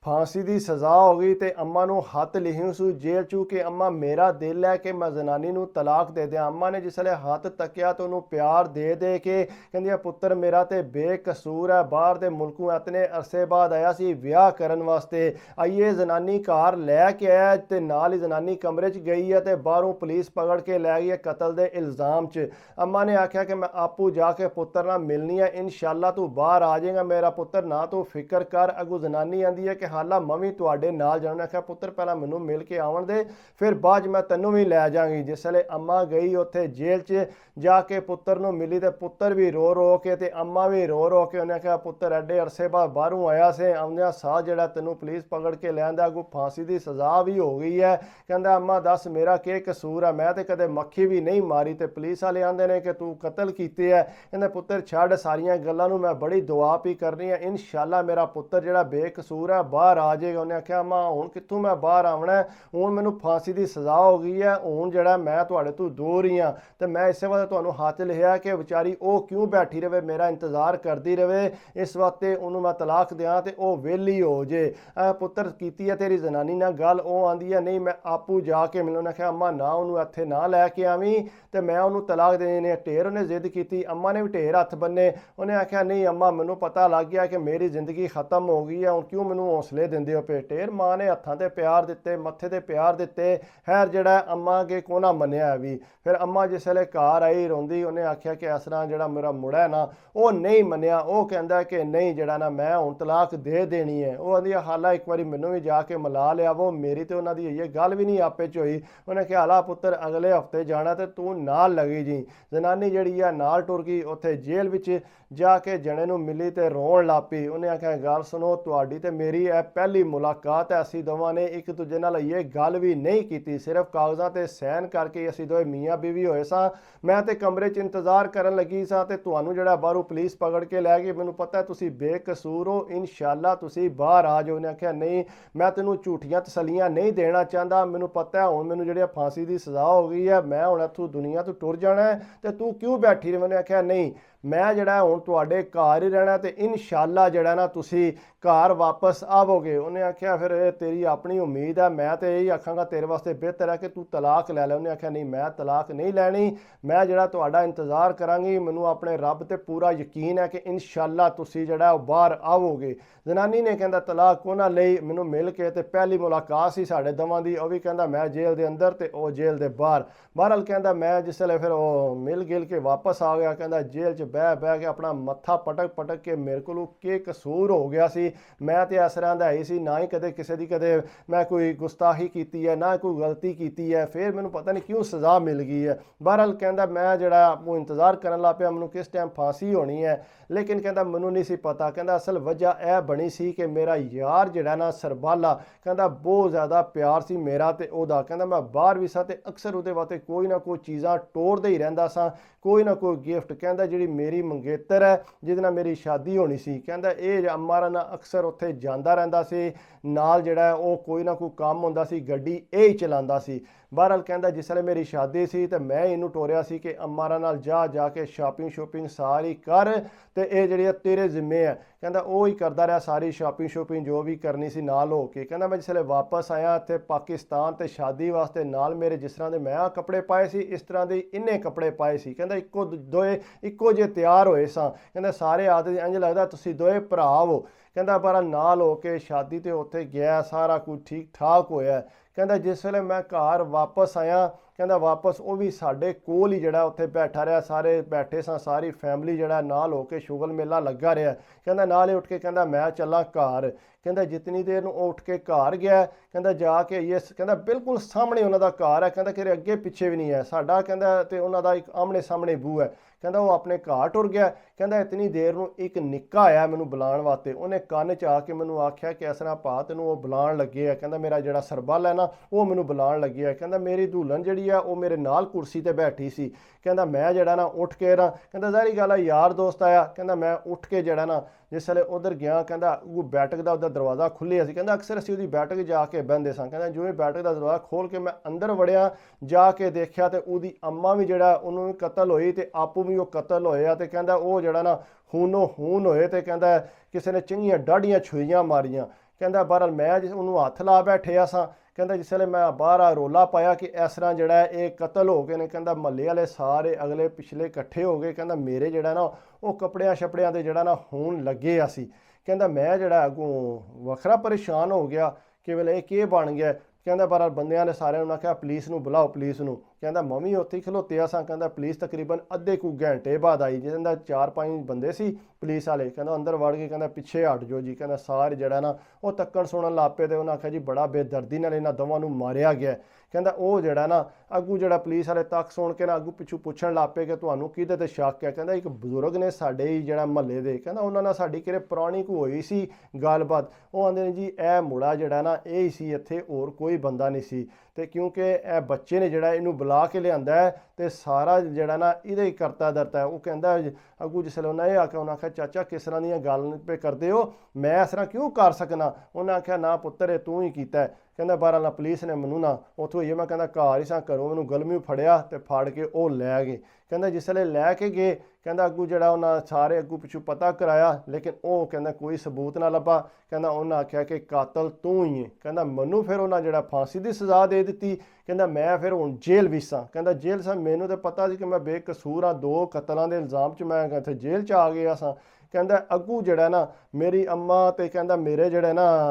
फांसी की सज़ा हो गई तो अम्मा नूं हथ लिखी सू जेल चू कि अम्मा मेरा दिल है कि मैं जनानी नूं तलाक दे दियां। अम्मा ने जिसले हथ तकिया तो उन्होंने प्यार दे के कहंदी पुत्र मेरा तो बेकसूर है, बाहर दे मुल्कों इतने अरसे बाद आया सी विआह करन वास्ते। आइए जनानी घर लैके आया तो नाल ही जनानी कमरे च गई है तो बाहरों पुलिस पकड़ के लै गई है कतल के इल्ज़ाम च। अम्मा ने आख्या कि मैं आपू जाके पुत्र नाल मिलनी है, इंशाअल्लाह तू बाहर आ जाएगा मेरा पुत्र, ना तू फिक्र कर। अगू जनानी आंदी है कि हाला मवी तुहाडे नाल जाना। आख्या पुत्र पहला मैनू मिल के आवन दे, फिर बाद मैं तैनू भी लै जाऊंगी। जिसले अम्मा गई उत्थे जेल च जाके पुत्र नूं मिली तो पुत्र भी रो रो के ते अम्मा भी रो रो के उन्हें आख्या पुत्र एडे अरसे बाद बाहरों आया से, आउंदियां साह जिहड़ा तैनू पुलिस पकड़ के लैंदा, अगू फांसी की सज़ा भी हो गई है। कहंदा अम्मा दस मेरा के कसूर है, मैं तो कदे मक्खी भी नहीं मारी ते पुलिस वाले आंदे ने कि तू कतल कीते है। कहंदे पुत्र छड्ड सारियां गल्लां नूं, मैं बड़ी दुआ भी करनी है, इंशाअल्लाह मेरा पुत्र जिहड़ा बेकसूर है बाहर आ जाएगा। उन्हें आख्या अम्मा हुण कित्थों मैं बाहर आवना है, हुण मैनू फांसी की सज़ा हो गई है, हुण जिहड़ा मैं तुहाडे तो दूर ही हाँ। तो मैं इस वास्ते तुहानूं हथ लिखिया कि बेचारी वो क्यों बैठी रहे, मेरा इंतज़ार करती रहे, इस वास्ते उन्होंने मैं तलाक दियाँ तो वह वेली हो जे। पुत्र कीती है तेरी जनानी नाल गल, वो आंदी है नहीं मैं आपू जाके मिलूँ। उन्हें आख्या अम्मा ना उन्होंने इत्थे ना लैके आवी तो मैं उन्होंने तलाक देने। ढेर उन्हें जिद की, अम्मा ने भी ढेर हथ बन्ने। उन्हें आख्या नहीं अम्मा मैनू पता लग गया कि मेरी जिंदगी खत्म हो गई है, हुण क्यों मैनू हौसले दिंदे हो पे। ढेर माँ ने हत्थां ते प्यार दिते, मत्थे ते प्यार दिते, खैर जिहड़ा अम्मा के कोना मन्निया भी। फिर अम्मा जिसले घर आई रोंदी, उन्हें आख्या कि इस तरह जिहड़ा मेरा मुड़ा है ना वो नहीं मन्निया, वो कहंदा कि नहीं जिहड़ा ना मैं हुण तलाक दे देनी है। वो आंदी हाला एक बारी मैनू भी जाके मिला लिया, वो मेरी तो उन्हां दी ये गल भी नहीं आपे च होई। उन्हें कहा हाला पुत्र अगले हफ्ते जाना तो तू नाल लगी जी। जनानी जिहड़ी है नाल टुर गई, उत्थे जेल विच जाके जने नूं मिली ते रोण लग पई। उन्हें आख्या गल सुनो तुहाडी ते मेरी है पहली मुलाकात है, असीं दोवां ने एक दूजे नाल ये गल भी नहीं की, सिर्फ कागज़ां ते सैन करके असीं दोवें मियाँ बीवी होए सां। मैं ते कमरे च इंतज़ार करन लगी सां ते तुहानूं जिहड़ा बाहरों पुलिस पकड़ के लै गई। मैनूं पता है तुसीं बेकसूर हो, इंशाअल्लाह तुसीं बाहर आ जाओ। उन्हें आख्या नहीं मैं तैनूं झूठियां तसल्लियां नहीं देना चाहता, मैनूं पता है हुण मैनूं जिहड़ी फांसी की सज़ा हो गई है, मैं हुण इत्थों दुनिया तो टुर जाना है ते तू क्यों बैठी रही। उन्हें आख्या नहीं मैं जिहड़ा हुण तुहाडे घर ही रहना ते इंशाअल्लाह जिहड़ा ना तुसीं घर वापस आवोगे। उन्हें आख्या फिर तेरी अपनी उम्मीद है, मैं तो यही आखांगा तेरे वास्ते बेहतर है कि तू तलाक लै ले। उन्हें आख्या नहीं मैं तलाक नहीं लैनी, मैं जिहड़ा तुहाडा इंतज़ार करांगी, मैनूं अपने रब ते पूरा यकीन है कि इंशाअल्लाह तुसीं जिहड़ा बाहर आवोगे। जनानी ने कहंदा तलाक कोना लई, मैनूं मिल के ते पहली मुलाकात सी साडे दोवां दी, वो भी कहंदा मैं जेल दे अंदर ते वो जेल दे बाहर। बहरहाल कहंदा मैं जिसले फिर वो मिल गिल के वापस आ गया, कहंदा जेल च बह के अपना मत्था पटक पटक के मेरे को के कसूर हो गया सी। मैं तो इस तरह का है ही ना ही कदे किसी की कदे मैं कोई गुस्ताखी की है ना कोई गलती की है, फिर मैनूं पता नहीं क्यों सज़ा मिल गई है। बहरहाल कहंदा मैं जिहड़ा वो इंतज़ार करन लग पिया मैनूं किस टाइम फांसी होनी है, लेकिन कहंदा मैनूं नहीं सी पता। कहंदा असल वजह यह बनी सी कि मेरा यार जिहड़ा ना सरबाला कहंदा बहुत ज़्यादा प्यार सी मेरा ते ओहदा। कहंदा मैं बाहर भी सा ते अक्सर उहदे वास्ते कोई ना कोई चीज़ां टोरदा ही रहिंदा सा, कोई ना कोई गिफ्ट। कहंदा जिहड़ी मेरी मंगेतर है जिहदे नाल मेरी शादी होनी सी, कहंदा ये अम्मा ना अक्सर उत्थे जांदा रहिंदा सी, नाल जिहड़ा वो कोई ना कोई काम हुंदा सी, गड्डी ये ही चलांदा सी। बहरहाल कहंदा जिसले मेरी शादी सी तो मैं इनू टोरिया सी कि अम्मारा नाल जा जाके शॉपिंग शूपिंग सारी कर ते ये जिहड़ी तेरे जिम्मे है। कहंदा वो ही करदा रहा सारी शॉपिंग शूपिंग जो भी करनी सी नाल हो के। कहंदा मैं जिसले वापस आया इत्थे पाकिस्तान ते शादी वास्ते नाल मेरे जिस तरह के मैं कपड़े पाए सी इस तरह के इन्हें कपड़े पाए सी। कहंदा इक्को दोए इक्को जे तैयार होए सां। कहंदा सारे आदत इंज लगदा तुसीं दोए भरा हो। कहंदा पर नाल हो के शादी ते उत्थे गया, सारा कुछ ठीक ठाक होया। कहंदा जिस वेले मैं घर वापस आया, कहंदा वापस वो भी साडे कोल ही जिहड़ा उत्थे बैठा रहा, सारे बैठे सां, सारी फैमिली जिहड़ा नाल हो के शुगल मेला लगा रहा। कहंदा नाल ही उठ के कहंदा मैं चला घर। कहंदा जितनी देर नूं उठ के घर गया, कहंदा जाके ये कहंदा बिल्कुल सामने उन्हां दा घर है, कहंदा कि अगे पिछे भी नहीं है साडा, कहंदा ते उन्हां दा एक आमने सामने बूह है। कहंदा वो अपने घर टुर गया। कहंदा इतनी देर नूं एक निक्का आया मैनूं बुलाण वास्ते, उन्हें कन्न च आके मैनूं आख्या कि इस तरह भा तैनूं वो बुलाण लगे है। कहंदा मेरा जिहड़ा सरबल है ना वो मैनूं बुलाण लगे है। कहंदा मेरी दुल्हन जिहड़ी है वो मेरे नाल कुर्सी ते बैठी सी। कहंदा मैं जिहड़ा ना उठ के ना, कहंदा ज़ाहिर गल है यार दोस्त आया। कहंदा मैं उठ के जिहड़ा ना जिसले उधर गया, कहंदा वो बैठक का उधर दरवाज़ा खुलिया सी। कहंदा अक्सर असीं उहदी बैठक जाके बहिंदे सां। कहंदा जिवें बैठक का दरवाज़ा खोल के मैं अंदर वड़िया, जाके देखिया तो उहदी अम्मा भी जिहड़ा उहनूं भी कतल होई ते आपू भी वो कतल होया। ते कहंदा वो जिहड़ा ना खूनो खून होए ते कहंदा किसी ने चंगियां डाढ़ियां छुरियां मारियां। ਕਹਿੰਦਾ ਬਹਰਹਾਲ ਮੈਂ ਉਹਨੂੰ ਹੱਥ ਲਾ ਬੈਠਿਆ ਸਾਂ। ਕਹਿੰਦਾ ਜਿਸ ਵੇਲੇ ਮੈਂ ਬਾਹਰ ਆ ਰੋਲਾ ਪਾਇਆ ਕਿ ਇਸ ਤਰ੍ਹਾਂ ਜਿਹੜਾ ਇਹ ਕਤਲ ਹੋ ਗਏ ਨੇ, ਕਹਿੰਦਾ ਮਹੱਲੇ ਵਾਲੇ ਸਾਰੇ ਅਗਲੇ ਪਿਛਲੇ ਇਕੱਠੇ ਹੋ ਗਏ। ਕਹਿੰਦਾ ਮੇਰੇ ਜਿਹੜਾ ਨਾ ਉਹ ਕੱਪੜਿਆਂ ਛਪੜਿਆਂ ਦੇ ਜਿਹੜਾ ਨਾ ਹੋਣ ਲੱਗੇ ਆ ਸੀ। ਕਹਿੰਦਾ ਮੈਂ ਜਿਹੜਾ ਅੱਗੋਂ ਵੱਖਰਾ ਪਰੇਸ਼ਾਨ ਹੋ ਗਿਆ ਕਿ ਵੇਲੇ ਇਹ ਕੀ ਬਣ ਗਿਆ। ਕਹਿੰਦਾ ਬਹਰਹਾਲ ਬੰਦਿਆਂ ਨੇ ਸਾਰਿਆਂ ਨੂੰ ਆਖਿਆ ਪੁਲਿਸ ਨੂੰ ਬੁਲਾਓ, ਪੁਲਿਸ ਨੂੰ। ਕਹਿੰਦਾ ਮੰਮੀ ਉੱਥੇ ਹੀ ਖਲੋਤੇ ਸਾਂ। ਕਹਿੰਦਾ ਪੁਲਿਸ ਤਕਰੀਬਨ ਅੱਧੇ ਕੁ ਘੰਟੇ ਬਾਅਦ ਆਈ, ਜਿਹਦਾ 4-5 ਬੰਦੇ ਸੀ ਪੁਲਿਸ ਵਾਲੇ। ਕਹਿੰਦਾ ਅੰਦਰ ਵੜ ਕੇ ਕਹਿੰਦਾ ਪਿੱਛੇ ਹਟ ਜਾਓ ਜੀ। ਕਹਿੰਦਾ ਸਾਰੇ ਜਿਹੜਾ ਨਾ ਉਹ ਤੱਕਣ ਸੁਣਨ ਲੱਗ ਪਏ ਤੇ ਉਹਨਾਂ ਆਖਿਆ ਜੀ ਬੜਾ ਬੇਦਰਦੀ ਨਾਲ ਇਹਨਾਂ ਦੋਵਾਂ ਨੂੰ ਮਾਰਿਆ ਗਿਆ। ਕਹਿੰਦਾ ਉਹ ਜਿਹੜਾ ਨਾ ਅੱਗੂ ਜਿਹੜਾ ਪੁਲਿਸ ਵਾਲੇ ਤੱਕ ਸੁਣ ਕੇ ਨਾ ਅੱਗੂ ਪਿੱਛੂ ਪੁੱਛਣ ਲੱਗ ਪਏ ਕਿ ਤੁਹਾਨੂੰ ਕਿਹਦੇ ਤੇ ਸ਼ੱਕ ਹੈ। ਕਹਿੰਦਾ ਇੱਕ ਬਜ਼ੁਰਗ ਨੇ ਸਾਡੇ ਹੀ ਜਿਹੜਾ ਮਹੱਲੇ ਦੇ, ਕਹਿੰਦਾ ਉਹਨਾਂ ਨਾਲ ਸਾਡੀ ਕਿਹੜੇ ਪੁਰਾਣੀ ਕੋ ਹੋਈ ਸੀ ਗੱਲਬਾਤ। ਉਹ ਆਂਦੇ ਨੇ ਜੀ ਇਹ ਮੁੰਡਾ ਜਿਹੜਾ ਨਾ ਇਹ ਹੀ ਸੀ ਇੱਥੇ, ਹੋਰ ਕੋਈ ਬੰਦਾ ਨਹੀਂ ਸੀ। ਤੇ ਕਿਉਂਕਿ ਇਹ ਬੱਚੇ ਨੇ ਜਿਹੜਾ ਇਹਨੂੰ ਬੁਲਾ ਕੇ ਲਿਆਂਦਾ ਹੈ ਤੇ ਸਾਰਾ ਜਿਹੜਾ ਨਾ ਇਹਦਾ ਹੀ ਕਰਤਾ ਦਰਤਾ ਹੈ। ਉਹ ਕਹਿੰਦਾ ਅੱਗੂ ਜਿਸ ਵੇਲੇ ਉਹਨਾਂ ਇਹ ਆਖਿਆ, ਉਹਨਾਂ ਆਖਿਆ ਚਾਚਾ ਕਿਸ ਤਰ੍ਹਾਂ ਦੀਆਂ ਗੱਲ ਪੇ ਕਰਦੇ ਹੋ, ਮੈਂ ਇਸ ਤਰ੍ਹਾਂ ਕਿਉਂ ਕਰ ਸਕਣਾ। ਉਹਨਾਂ ਆਖਿਆ ਨਾ ਪੁੱਤਰ ਇਹ ਤੂੰ ਹੀ ਕੀਤਾ। ਕਹਿੰਦਾ ਬਹਰਹਾਲ ਪੁਲਿਸ ਨੇ ਮੈਨੂੰ ਨਾ ਉੱਥੋਂ ਹੀ ਮੈਂ ਕਹਿੰਦਾ ਘਰ ਹੀ ਸਾਂ, ਘਰੋਂ ਮੈਨੂੰ ਗਲਮੀ ਫੜਿਆ ਤੇ ਫੜ ਕੇ ਉਹ ਲੈ ਗਏ। ਕਹਿੰਦਾ ਜਿਸ ਵੇਲੇ ਲੈ ਕੇ ਗਏ, ਕਹਿੰਦਾ ਅੱਗੂ ਜਿਹੜਾ ਉਹਨਾਂ ਸਾਰੇ ਅੱਗੂ ਪਿੱਛੋਂ ਪਤਾ ਕਰਾਇਆ, ਲੇਕਿਨ ਉਹ ਕਹਿੰਦਾ ਕੋਈ ਸਬੂਤ ਨਾ ਲੱਭਾ। ਕਹਿੰਦਾ ਉਹਨਾਂ ਆਖਿਆ ਕਿ ਕਾਤਲ ਤੂੰ ਹੀ ਹੈ। ਕਹਿੰਦਾ ਮੈਨੂੰ ਫਿਰ ਉਹਨਾਂ ਜਿਹੜਾ ਫਾਂਸੀ ਦੀ ਸਜ਼ਾ ਦੇ ਦਿੱਤੀ। ਕਹਿੰਦਾ ਮੈਂ ਫਿਰ ਹੁਣ ਜੇਲ੍ਹ ਵਿੱਚ ਸਾਂ। ਕਹਿੰਦਾ ਜੇਲ੍ਹ ਸਾਂ, ਮੈਨੂੰ ਤਾਂ ਪਤਾ ਸੀ ਕਿ ਮੈਂ ਬੇਕਸੂਰ ਹਾਂ, 2 ਕਤਲਾਂ ਦੇ ਇਲਜ਼ਾਮ 'ਚ ਮੈਂ ਇੱਥੇ ਜੇਲ੍ਹ 'ਚ ਆ ਗਿਆ ਸਾਂ। ਕਹਿੰਦਾ ਅੱਗੂ ਜਿਹੜਾ ਨਾ ਮੇਰੀ ਅੰਮਾ ਤੇ ਕਹਿੰਦਾ ਮੇਰੇ ਜਿਹੜੇ ਨਾ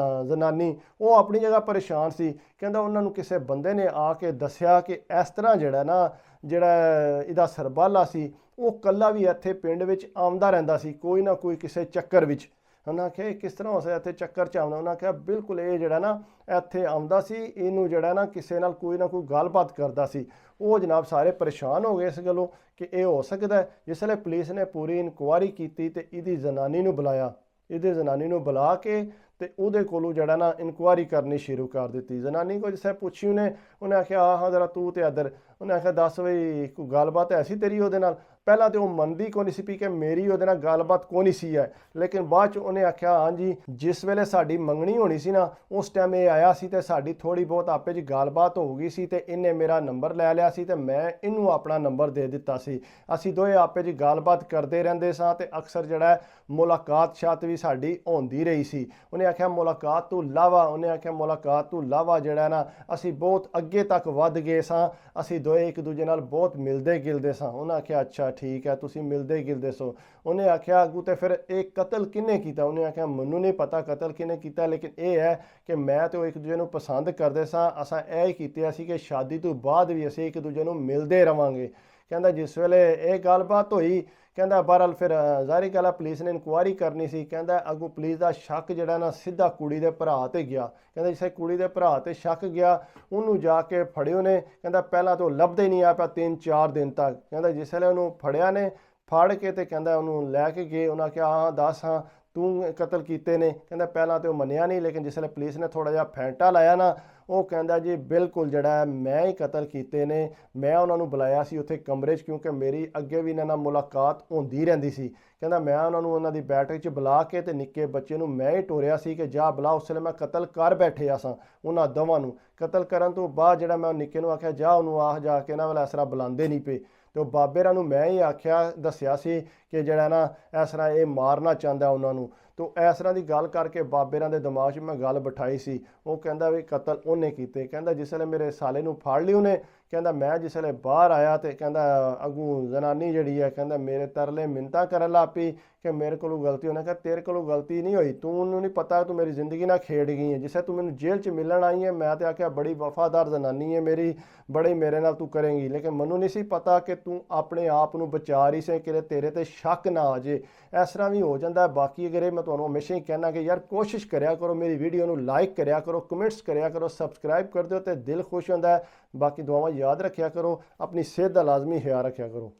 ਜ਼ਨਾਨੀ ਉਹ ਆਪਣੀ ਜਗ੍ਹਾ ਪਰੇਸ਼ਾਨ ਸੀ। ਕਹਿੰਦਾ ਉਹਨਾਂ ਨੂੰ ਕਿਸੇ ਬੰਦੇ ਨੇ ਆ ਕੇ ਦੱਸਿਆ ਕਿ ਇਸ ਤਰ੍ਹਾਂ ਜਿਹੜਾ ਨਾ ਜਿਹੜਾ ਇਹਦਾ ਸਰਬਾਲਾ ਸੀ ਉਹ ਕੱਲਾ ਵੀ ਇੱਥੇ ਪਿੰਡ ਵਿੱਚ ਆਉਂਦਾ ਰਹਿੰਦਾ ਸੀ, ਕੋਈ ਨਾ ਕੋਈ ਕਿਸੇ ਚੱਕਰ ਵਿੱਚ। ਉਹਨਾਂ ਆਖਿਆ ਇਹ ਕਿਸ ਤਰ੍ਹਾਂ ਹੋ ਸਕਦਾ ਇੱਥੇ ਚੱਕਰ 'ਚ ਆਉਂਦਾ। ਉਹਨਾਂ ਆਖਿਆ ਬਿਲਕੁਲ ਇਹ ਜਿਹੜਾ ਨਾ ਇੱਥੇ ਆਉਂਦਾ ਸੀ, ਇਹਨੂੰ ਜਿਹੜਾ ਨਾ ਕਿਸੇ ਨਾਲ ਕੋਈ ਨਾ ਕੋਈ ਗੱਲਬਾਤ ਕਰਦਾ ਸੀ। ਉਹ ਜਨਾਬ ਸਾਰੇ ਪਰੇਸ਼ਾਨ ਹੋ ਗਏ ਇਸ ਗੱਲੋਂ ਕਿ ਇਹ ਹੋ ਸਕਦਾ। ਜਿਸ ਵੇਲੇ ਪੁਲਿਸ ਨੇ ਪੂਰੀ ਇਨਕੁਆਇਰੀ ਕੀਤੀ ਤੇ ਇਹਦੀ ਜ਼ਨਾਨੀ ਨੂੰ ਬੁਲਾਇਆ, ਇਹਦੇ ਜ਼ਨਾਨੀ ਨੂੰ ਬੁਲਾ ਕੇ ਤੇ ਉਹਦੇ ਕੋਲੋਂ ਜਿਹੜਾ ਨਾ ਇਨਕੁਆਇਰੀ ਕਰਨੀ ਸ਼ੁਰੂ ਕਰ ਦਿੱਤੀ। ਜ਼ਨਾਨੀ ਕੋਲ ਜਿਸ ਪੁੱਛੀ ਉਹਨੇ ਆਖਿਆ ਹਾਂ ਜ਼ਰਾ ਤੂੰ ਤੇ ਇੱਧਰ। ਉਹਨੇ ਆਖਿਆ ਦੱਸ ਬਈ ਕੋਈ ਗੱਲਬਾਤ ਐਸੀ ਤੇਰੀ ਉਹਦੇ ਨਾਲ। ਪਹਿਲਾਂ ਤਾਂ ਉਹ ਮੰਨਦੀ ਕੋਈ ਨਹੀਂ ਸੀ ਵੀ ਕਿ ਮੇਰੀ ਉਹਦੇ ਨਾਲ ਗੱਲਬਾਤ ਕੋਈ ਨਹੀਂ ਸੀ ਹੈ, ਲੇਕਿਨ ਬਾਅਦ 'ਚ ਉਹਨੇ ਆਖਿਆ ਹਾਂਜੀ ਜਿਸ ਵੇਲੇ ਸਾਡੀ ਮੰਗਣੀ ਹੋਣੀ ਸੀ ਨਾ ਉਸ ਟਾਈਮ ਇਹ ਆਇਆ ਸੀ ਤੇ ਸਾਡੀ ਥੋੜ੍ਹੀ ਬਹੁਤ ਆਪੇ 'ਚ ਗੱਲਬਾਤ ਹੋ ਗਈ ਸੀ ਤੇ ਇਹਨੇ ਮੇਰਾ ਨੰਬਰ ਲੈ ਲਿਆ ਸੀ ਤੇ ਮੈਂ ਇਹਨੂੰ ਆਪਣਾ ਨੰਬਰ ਦੇ ਦਿੱਤਾ ਸੀ। ਅਸੀਂ ਦੋਵੇਂ ਆਪੇ 'ਚ ਗੱਲਬਾਤ ਕਰਦੇ ਰਹਿੰਦੇ ਸਾਂ ਤੇ ਅਕਸਰ ਜਿਹੜਾ ਮੁਲਾਕਾਤ ਸ਼ਾਤ ਵੀ ਸਾਡੀ ਹੁੰਦੀ ਰਹੀ ਸੀ। ਉਹਨੇ ਆਖਿਆ ਮੁਲਾਕਾਤ ਤੋਂ ਇਲਾਵਾ ਜਿਹੜਾ ਨਾ ਅਸੀਂ ਬਹੁਤ ਅੱਗੇ ਤੱਕ ਵੱਧ ਗਏ ਸਾਂ, ਅਸੀਂ ਦੋਵੇਂ ਇੱਕ ਦੂਜੇ ਨਾਲ ਬਹੁਤ ਮਿਲਦੇ ਗਿਲਦੇ ਸਾਂ। ਉਹਨਾਂ ਆਖਿਆ ਅੱਛਾ ਠੀਕ ਹੈ ਤੁਸੀਂ ਮਿਲਦੇ ਗਿਲਦੇ ਸੋ। ਉਹਨੇ ਆਖਿਆ ਅੱਗੂ ਤੇ ਫਿਰ ਇਹ ਕਤਲ ਕਿਹਨੇ ਕੀਤਾ। ਉਹਨੇ ਆਖਿਆ ਮੈਨੂੰ ਨਹੀਂ ਪਤਾ ਕਤਲ ਕਿਹਨੇ ਕੀਤਾ, ਲੇਕਿਨ ਇਹ ਹੈ ਕਿ ਮੈਂ ਤੇ ਉਹ ਇੱਕ ਦੂਜੇ ਨੂੰ ਪਸੰਦ ਕਰਦੇ ਸਾਂ। ਅਸਾਂ ਇਹ ਹੀ ਕੀਤਾ ਸੀ ਕਿ ਸ਼ਾਦੀ ਤੋਂ ਬਾਅਦ ਵੀ ਅਸੀਂ ਇੱਕ ਦੂਜੇ ਨੂੰ ਮਿਲਦੇ ਰਵਾਂਗੇ। ਕਹਿੰਦਾ ਜਿਸ ਵੇਲੇ ਇਹ ਗੱਲਬਾਤ ਹੋਈ, ਕਹਿੰਦਾ ਬਹਰਹਾਲ ਫਿਰ ਜ਼ਾਹਿਰ ਗੱਲ ਪੁਲਿਸ ਨੇ ਇਨਕੁਆਇਰੀ ਕਰਨੀ ਸੀ। ਕਹਿੰਦਾ ਅੱਗੋਂ ਪੁਲਿਸ ਦਾ ਸ਼ੱਕ ਜਿਹੜਾ ਨਾ ਸਿੱਧਾ ਕੁੜੀ ਦੇ ਭਰਾ ਤੇ ਗਿਆ। ਕਹਿੰਦਾ ਜਿਸੇ ਕੁੜੀ ਦੇ ਭਰਾ ਤੇ ਸ਼ੱਕ ਗਿਆ ਉਹਨੂੰ ਜਾ ਕੇ ਫੜਿਓ ਨੇ। ਕਹਿੰਦਾ ਪਹਿਲਾਂ ਤਾਂ ਉਹ ਲੱਭਦੇ ਨਹੀਂ ਆ ਪਿਆ 3-4 ਦਿਨ ਤੱਕ। ਕਹਿੰਦਾ ਜਿਸ ਵੇਲੇ ਉਹਨੂੰ ਫੜਿਆ ਨੇ, ਫੜ ਕੇ ਤੇ ਕਹਿੰਦਾ ਉਹਨੂੰ ਲੈ ਕੇ ਗਏ। ਉਹਨਾਂ ਕਿਹਾ ਹਾਂ ਦੱਸ ਹਾਂ ਤੂੰ ਕਤਲ ਕੀਤੇ ਨੇ। ਕਹਿੰਦਾ ਪਹਿਲਾਂ ਤਾਂ ਉਹ ਮੰਨਿਆ ਨਹੀਂ, ਲੇਕਿਨ ਜਿਸ ਵੇਲੇ ਪੁਲਿਸ ਨੇ ਥੋੜ੍ਹਾ ਜਿਹਾ ਫੈਂਟਾ ਲਾਇਆ ਨਾ ਉਹ ਕਹਿੰਦਾ ਜੀ ਬਿਲਕੁਲ ਜਿਹੜਾ ਮੈਂ ਹੀ ਕਤਲ ਕੀਤੇ ਨੇ। ਮੈਂ ਉਹਨਾਂ ਨੂੰ ਬੁਲਾਇਆ ਸੀ ਉੱਥੇ ਕਮਰੇ 'ਚ ਕਿਉਂਕਿ ਮੇਰੀ ਅੱਗੇ ਵੀ ਇਹਨਾਂ ਨਾਲ ਮੁਲਾਕਾਤ ਹੁੰਦੀ ਰਹਿੰਦੀ ਸੀ। ਕਹਿੰਦਾ ਮੈਂ ਉਹਨਾਂ ਨੂੰ ਉਹਨਾਂ ਦੀ ਬੈਠਕ 'ਚ ਬੁਲਾ ਕੇ ਤੇ ਨਿੱਕੇ ਬੱਚੇ ਨੂੰ ਮੈਂ ਹੀ ਟੋਰਿਆ ਸੀ ਕਿ ਜਾ ਬੁਲਾ। ਉਸ ਵੇਲੇ ਮੈਂ ਕਤਲ ਕਰ ਬੈਠਿਆ ਸਾਂ ਉਹਨਾਂ ਦੋਵਾਂ ਨੂੰ। ਕਤਲ ਕਰਨ ਤੋਂ ਬਾਅਦ ਜਿਹੜਾ ਮੈਂ ਨਿੱਕੇ ਨੂੰ ਆਖਿਆ ਜਾ ਉਹਨੂੰ ਆਹ ਜਾ ਕੇ ਨਾ ਵਾਲਾ ਇਸ ਤਰ੍ਹਾਂ ਬੁਲਾਉਂਦੇ ਨਹੀਂ ਪਏ ਤੇ ਉਹ ਬਾਬੇਰਾਂ ਨੂੰ ਮੈਂ ਹੀ ਆਖਿਆ ਦੱਸਿਆ ਸੀ ਕਿ ਜਿਹੜਾ ਨਾ ਇਸ ਤਰ੍ਹਾਂ ਇਹ ਮਾਰਨਾ ਚਾਹੁੰਦਾ ਉਹਨਾਂ ਨੂੰ। ਤੋ ਇਸ ਤਰ੍ਹਾਂ ਦੀ ਗੱਲ ਕਰਕੇ ਬਾਬੇਰਾਂ ਦੇ ਦਿਮਾਗ 'ਚ ਮੈਂ ਗੱਲ ਬਿਠਾਈ ਸੀ। ਉਹ ਕਹਿੰਦਾ ਵੀ ਕਤਲ ਉਹਨੇ ਕੀਤੇ। ਕਹਿੰਦਾ ਜਿਸ ਵੇਲੇ ਮੇਰੇ ਸਾਲੇ ਨੂੰ ਫੜ ਲਈ ਉਹਨੇ, ਕਹਿੰਦਾ ਮੈਂ ਜਿਸ ਵੇਲੇ ਬਾਹਰ ਆਇਆ ਤੇ ਕਹਿੰਦਾ ਅੱਗੋਂ ਜ਼ਨਾਨੀ ਜਿਹੜੀ ਹੈ ਕਹਿੰਦਾ ਮੇਰੇ ਤਰਲੇ ਮਿੰਨਤਾਂ ਕਰਨ ਲੱਗ ਪਈ ਕਿ ਮੇਰੇ ਕੋਲੋਂ ਗਲਤੀ। ਉਹਨੇ ਕਿਹਾ ਤੇਰੇ ਕੋਲੋਂ ਗਲਤੀ ਨਹੀਂ ਹੋਈ, ਤੂੰ ਨਹੀਂ ਪਤਾ ਤੂੰ ਮੇਰੀ ਜ਼ਿੰਦਗੀ ਨਾਲ ਖੇਡ ਗਈ ਹੈ। ਜਿਸੇ ਤੂੰ ਮੈਨੂੰ ਜੇਲ੍ਹ 'ਚ ਮਿਲਣ ਆਈ ਹੈ ਮੈਂ ਤੇ ਆਖਿਆ ਬੜੀ ਵਫਾਦਾਰ ਜ਼ਨਾਨੀ ਹੈ ਮੇਰੀ, ਬੜੀ ਮੇਰੇ ਨਾਲ ਤੂੰ ਕਰੇਂਗੀ, ਲੇਕਿਨ ਮੈਨੂੰ ਨਹੀਂ ਸੀ ਪਤਾ ਕਿ ਤੂੰ ਆਪਣੇ ਆਪ ਨੂੰ ਬਚਾ ਰਹੀ ਸੀ ਕਿ ਤੇਰੇ ਤੇ ਸ਼ੱਕ ਨਾ ਆ ਜੇ। ਇਸ ਤਰ੍ਹਾਂ ਵੀ ਹੋ ਜਾਂਦਾ। ਬਾਕੀ ਅਗਰ ਇਹ ਮੈਂ ਤੁਹਾਨੂੰ ਹਮੇਸ਼ਾ ਹੀ ਕਹਿਣਾ ਕਿ ਯਾਰ ਕੋਸ਼ਿਸ਼ ਕਰਿਆ ਕਰੋ ਮੇਰੀ ਵੀਡੀਓ ਨੂੰ ਲਾਈਕ ਕਰਿਆ ਕਰੋ, ਕਮੈਂਟਸ ਕਰਿਆ ਕਰੋ, ਸਬਸਕ੍ਰਾਈਬ ਕਰ ਦਿਓ ਤੇ ਦਿਲ ਖੁਸ਼ ਹੁੰਦਾ ਹੈ। ਬਾਕੀ ਦੁਆਵਾਂ ਯਾਦ ਰੱਖਿਆ ਕਰੋ, ਆਪਣੀ ਸਿਹਤ ਦਾ ਲਾਜ਼ਮੀ ਖਿਆਲ ਰੱਖਿਆ ਕਰੋ।